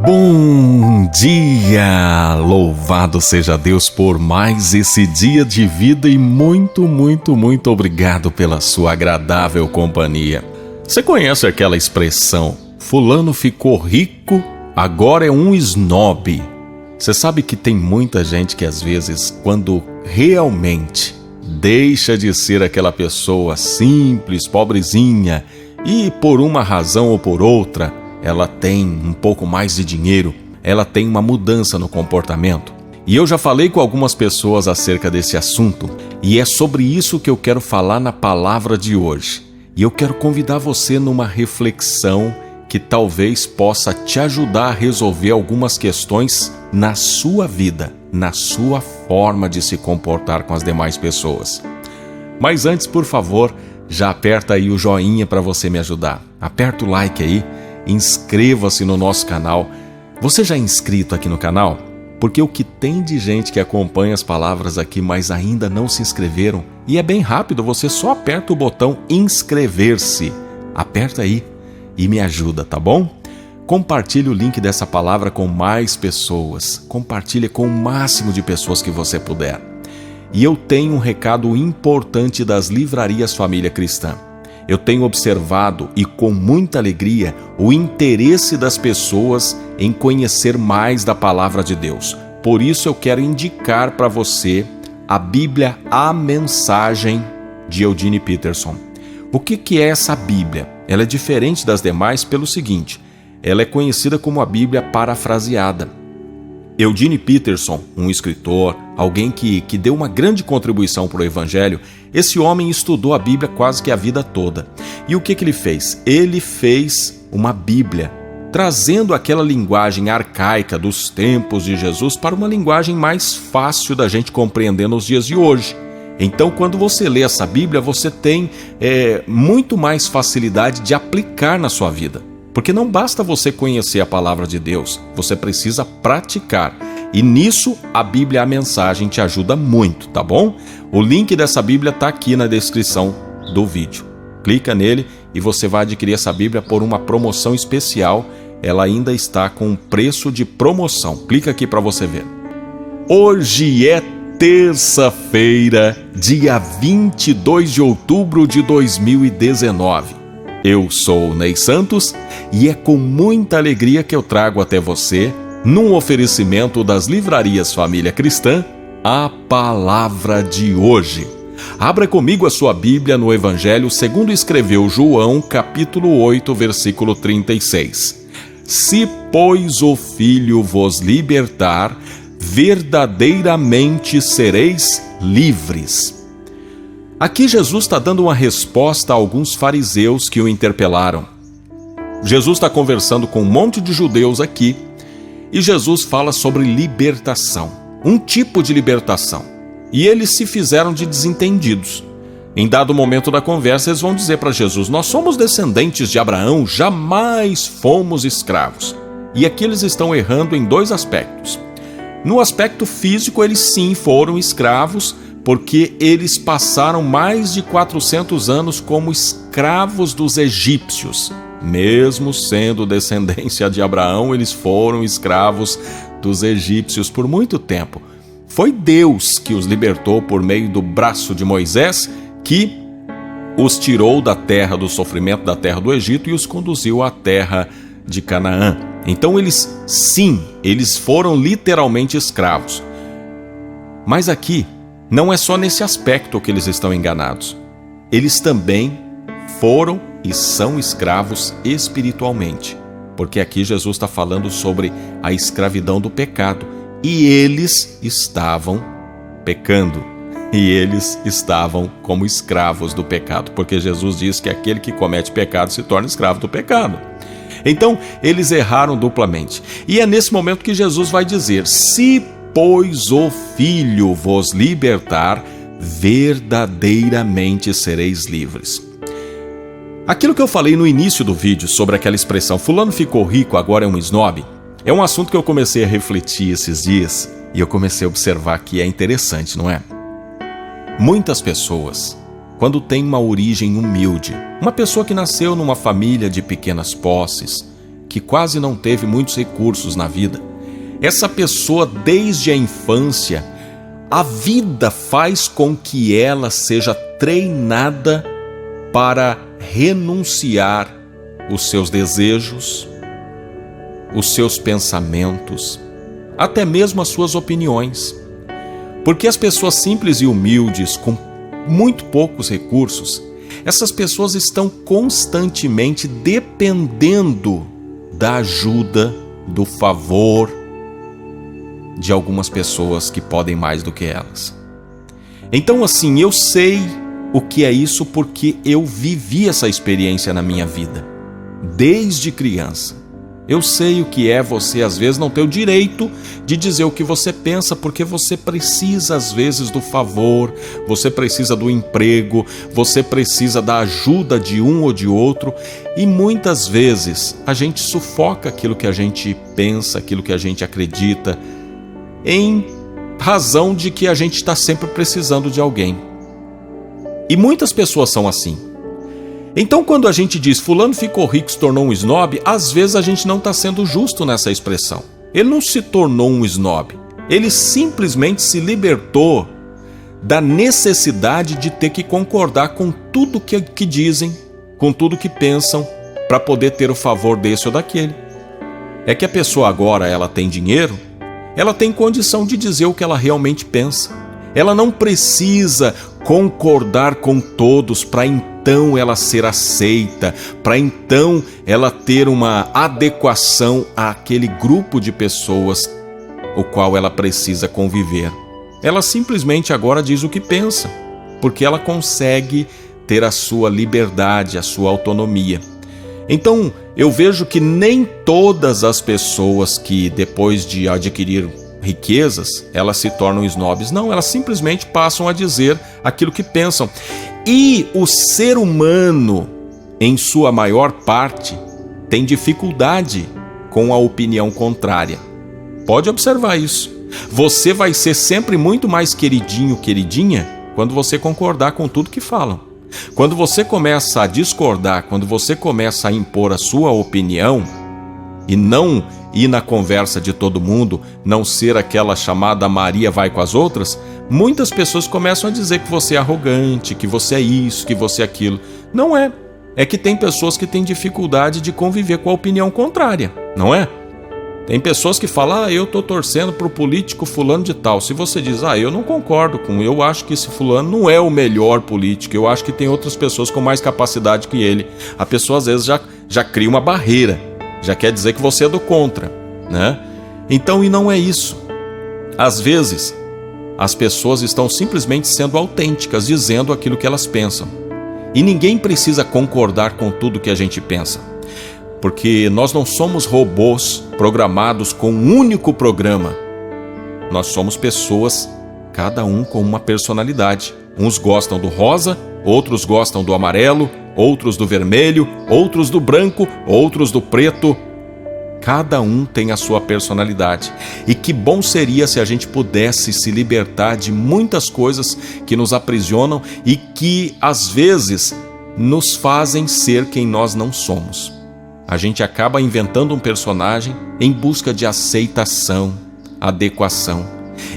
Bom dia! Louvado seja Deus por mais esse dia de vida e muito obrigado pela sua agradável companhia. Você conhece aquela expressão, fulano ficou rico, agora é um snob? Você sabe que tem muita gente que às vezes, quando realmente deixa de ser aquela pessoa simples, pobrezinha, e por uma razão ou por outra, ela tem um pouco mais de dinheiro, ela tem uma mudança no comportamento. E eu já falei com algumas pessoas acerca desse assunto, e é sobre isso que eu quero falar na palavra de hoje. E eu quero convidar você numa reflexão que talvez possa te ajudar a resolver algumas questões na sua vida, na sua forma de se comportar com as demais pessoas. Mas antes, por favor, já aperta aí o joinha para você me ajudar. Aperta o like aí. Inscreva-se no nosso canal. Você já é inscrito aqui no canal? Porque o que tem de gente que acompanha as palavras aqui, mas ainda não se inscreveram, e é bem rápido, você só aperta o botão inscrever-se. Aperta aí e me ajuda, tá bom? Compartilhe o link dessa palavra com mais pessoas. Compartilhe com o máximo de pessoas que você puder. E eu tenho um recado importante das livrarias Família Cristã. Eu tenho observado e com muita alegria o interesse das pessoas em conhecer mais da Palavra de Deus. Por isso eu quero indicar para você a Bíblia A Mensagem de Eugene Peterson. O que é essa Bíblia? Ela é diferente das demais pelo seguinte, ela é conhecida como a Bíblia parafraseada. Eugene Peterson, um escritor, alguém que deu uma grande contribuição para o Evangelho, esse homem estudou a Bíblia quase que a vida toda. E o que ele fez? Ele fez uma Bíblia, trazendo aquela linguagem arcaica dos tempos de Jesus para uma linguagem mais fácil da gente compreender nos dias de hoje. Então, quando você lê essa Bíblia, você tem muito mais facilidade de aplicar na sua vida. Porque não basta você conhecer a palavra de Deus, você precisa praticar. E nisso, a Bíblia A Mensagem te ajuda muito, tá bom? O link dessa Bíblia está aqui na descrição do vídeo. Clica nele e você vai adquirir essa Bíblia por uma promoção especial. Ela ainda está com preço de promoção. Clica aqui para você ver. Hoje é terça-feira, dia 22 de outubro de 2019. Eu sou o Ney Santos e é com muita alegria que eu trago até você, num oferecimento das livrarias Família Cristã, a palavra de hoje. Abra comigo a sua Bíblia no Evangelho segundo escreveu João, capítulo 8, versículo 36. Se, pois, o Filho vos libertar, verdadeiramente sereis livres. Aqui Jesus está dando uma resposta a alguns fariseus que o interpelaram. Jesus está conversando com um monte de judeus aqui e Jesus fala sobre libertação, um tipo de libertação. E eles se fizeram de desentendidos. Em dado momento da conversa, eles vão dizer para Jesus, nós somos descendentes de Abraão, jamais fomos escravos. E aqui eles estão errando em dois aspectos. No aspecto físico, eles sim foram escravos, porque eles passaram mais de 400 anos como escravos dos egípcios. Mesmo sendo descendência de Abraão, eles foram escravos dos egípcios por muito tempo. Foi Deus que os libertou por meio do braço de Moisés, que os tirou da terra do sofrimento, da terra do Egito, e os conduziu à terra de Canaã. Então eles foram literalmente escravos. Mas aqui, não é só nesse aspecto que eles estão enganados. Eles também foram e são escravos espiritualmente. Porque aqui Jesus está falando sobre a escravidão do pecado. E eles estavam pecando. E eles estavam como escravos do pecado. Porque Jesus diz que aquele que comete pecado se torna escravo do pecado. Então, eles erraram duplamente. E é nesse momento que Jesus vai dizer, se pois o Filho vos libertar, verdadeiramente sereis livres. Aquilo que eu falei no início do vídeo sobre aquela expressão, fulano ficou rico, agora é um snob, é um assunto que eu comecei a refletir esses dias e eu comecei a observar que é interessante, não é? Muitas pessoas, quando têm uma origem humilde, uma pessoa que nasceu numa família de pequenas posses, que quase não teve muitos recursos na vida, essa pessoa desde a infância, a vida faz com que ela seja treinada para renunciar os seus desejos, os seus pensamentos, até mesmo as suas opiniões. Porque as pessoas simples e humildes, com muito poucos recursos, essas pessoas estão constantemente dependendo da ajuda, do favor de algumas pessoas que podem mais do que elas. Então, assim, eu sei o que é isso porque eu vivi essa experiência na minha vida, desde criança. Eu sei o que é você, às vezes, não ter o direito de dizer o que você pensa, porque você precisa, às vezes, do favor, você precisa do emprego, você precisa da ajuda de um ou de outro, e muitas vezes a gente sufoca aquilo que a gente pensa, aquilo que a gente acredita, em razão de que a gente está sempre precisando de alguém. E muitas pessoas são assim. Então, quando a gente diz fulano ficou rico, se tornou um snob, às vezes a gente não está sendo justo nessa expressão. Ele não se tornou um snob. Ele simplesmente se libertou da necessidade de ter que concordar com tudo que dizem, com tudo que pensam, para poder ter o favor desse ou daquele. É que a pessoa agora, ela tem dinheiro, ela tem condição de dizer o que ela realmente pensa. Ela não precisa concordar com todos para então ela ser aceita, para então ela ter uma adequação àquele grupo de pessoas o qual ela precisa conviver. Ela simplesmente agora diz o que pensa, porque ela consegue ter a sua liberdade, a sua autonomia. Então, eu vejo que nem todas as pessoas que depois de adquirir riquezas, elas se tornam snobs. Não, elas simplesmente passam a dizer aquilo que pensam. E o ser humano, em sua maior parte, tem dificuldade com a opinião contrária. Pode observar isso. Você vai ser sempre muito mais queridinho, queridinha, quando você concordar com tudo que falam. Quando você começa a discordar, quando você começa a impor a sua opinião e não ir na conversa de todo mundo, não ser aquela chamada Maria vai com as outras, muitas pessoas começam a dizer que você é arrogante, que você é isso, que você é aquilo. Não é. É que tem pessoas que têm dificuldade de conviver com a opinião contrária, não é? Tem pessoas que falam, eu estou torcendo para o político fulano de tal. Se você diz, eu não concordo eu acho que esse fulano não é o melhor político, eu acho que tem outras pessoas com mais capacidade que ele. A pessoa às vezes já cria uma barreira, já quer dizer que você é do contra, né? Então, e não é isso. Às vezes, as pessoas estão simplesmente sendo autênticas, dizendo aquilo que elas pensam. E ninguém precisa concordar com tudo que a gente pensa. Porque nós não somos robôs programados com um único programa. Nós somos pessoas, cada um com uma personalidade. Uns gostam do rosa, outros gostam do amarelo, outros do vermelho, outros do branco, outros do preto. Cada um tem a sua personalidade. E que bom seria se a gente pudesse se libertar de muitas coisas que nos aprisionam e que, às vezes, nos fazem ser quem nós não somos. A gente acaba inventando um personagem em busca de aceitação, adequação.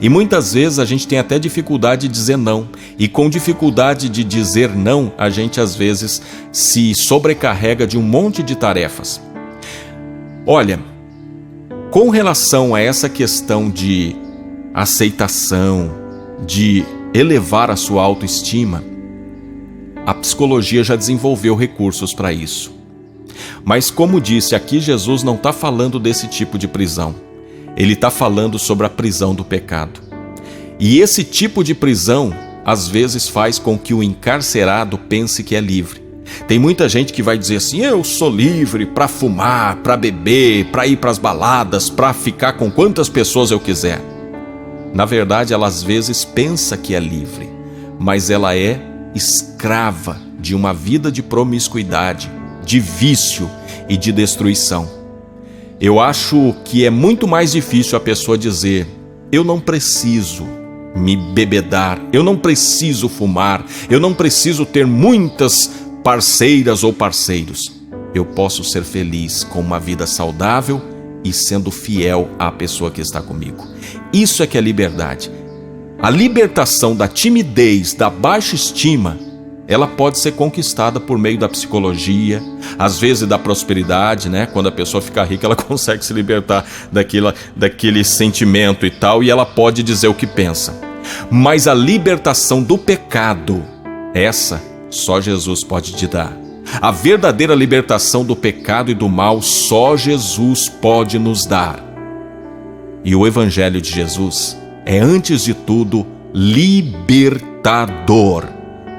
E muitas vezes a gente tem até dificuldade de dizer não. E com dificuldade de dizer não, a gente às vezes se sobrecarrega de um monte de tarefas. Olha, com relação a essa questão de aceitação, de elevar a sua autoestima, a psicologia já desenvolveu recursos para isso. Mas como disse, aqui Jesus não está falando desse tipo de prisão. Ele está falando sobre a prisão do pecado. E esse tipo de prisão, às vezes, faz com que o encarcerado pense que é livre. Tem muita gente que vai dizer assim, eu sou livre para fumar, para beber, para ir para as baladas, para ficar com quantas pessoas eu quiser. Na verdade, ela às vezes pensa que é livre, mas ela é escrava de uma vida de promiscuidade, de vício e de destruição. Eu acho que é muito mais difícil a pessoa dizer, eu não preciso me bebedar, eu não preciso fumar, eu não preciso ter muitas parceiras ou parceiros. eu posso ser feliz com uma vida saudável e sendo fiel à pessoa que está comigo. Isso é que é liberdade. A libertação da timidez, da baixa estima, ela pode ser conquistada por meio da psicologia, às vezes da prosperidade, né? Quando a pessoa fica rica, ela consegue se libertar daquele sentimento e tal, e ela pode dizer o que pensa. Mas a libertação do pecado, essa só Jesus pode te dar. A verdadeira libertação do pecado e do mal, só Jesus pode nos dar. E o Evangelho de Jesus é, antes de tudo, libertador.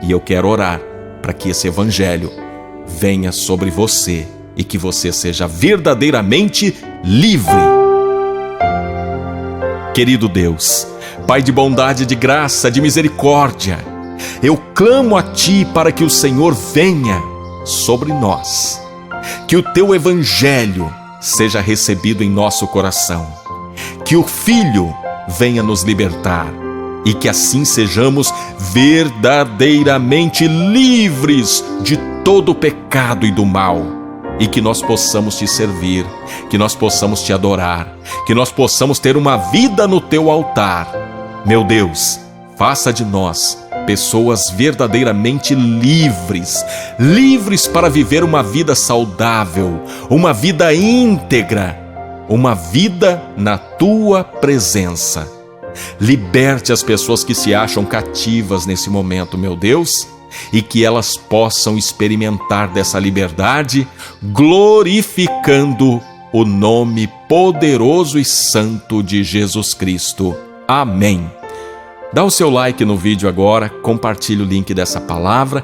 E eu quero orar para que esse Evangelho venha sobre você e que você seja verdadeiramente livre. Querido Deus, Pai de bondade, de graça, de misericórdia, eu clamo a Ti para que o Senhor venha sobre nós, que o Teu Evangelho seja recebido em nosso coração, que o Filho venha nos libertar e que assim sejamos verdadeiramente livres de todo o pecado e do mal, e que nós possamos Te servir, que nós possamos Te adorar, que nós possamos ter uma vida no Teu altar. Meu Deus, faça de nós pessoas verdadeiramente livres, livres para viver uma vida saudável, uma vida íntegra, uma vida na Tua presença. Liberte as pessoas que se acham cativas nesse momento, meu Deus, e que elas possam experimentar dessa liberdade, glorificando o nome poderoso e santo de Jesus Cristo. Amém. Dá o seu like no vídeo agora, compartilhe o link dessa palavra,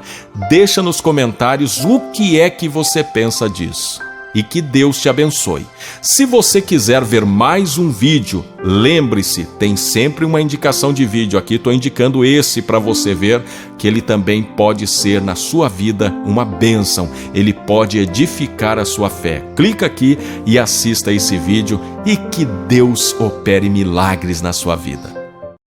deixa nos comentários o que é que você pensa disso. E que Deus te abençoe. Se você quiser ver mais um vídeo, lembre-se, tem sempre uma indicação de vídeo aqui. Estou indicando esse para você ver, que ele também pode ser na sua vida uma bênção. Ele pode edificar a sua fé. Clica aqui e assista esse vídeo e que Deus opere milagres na sua vida.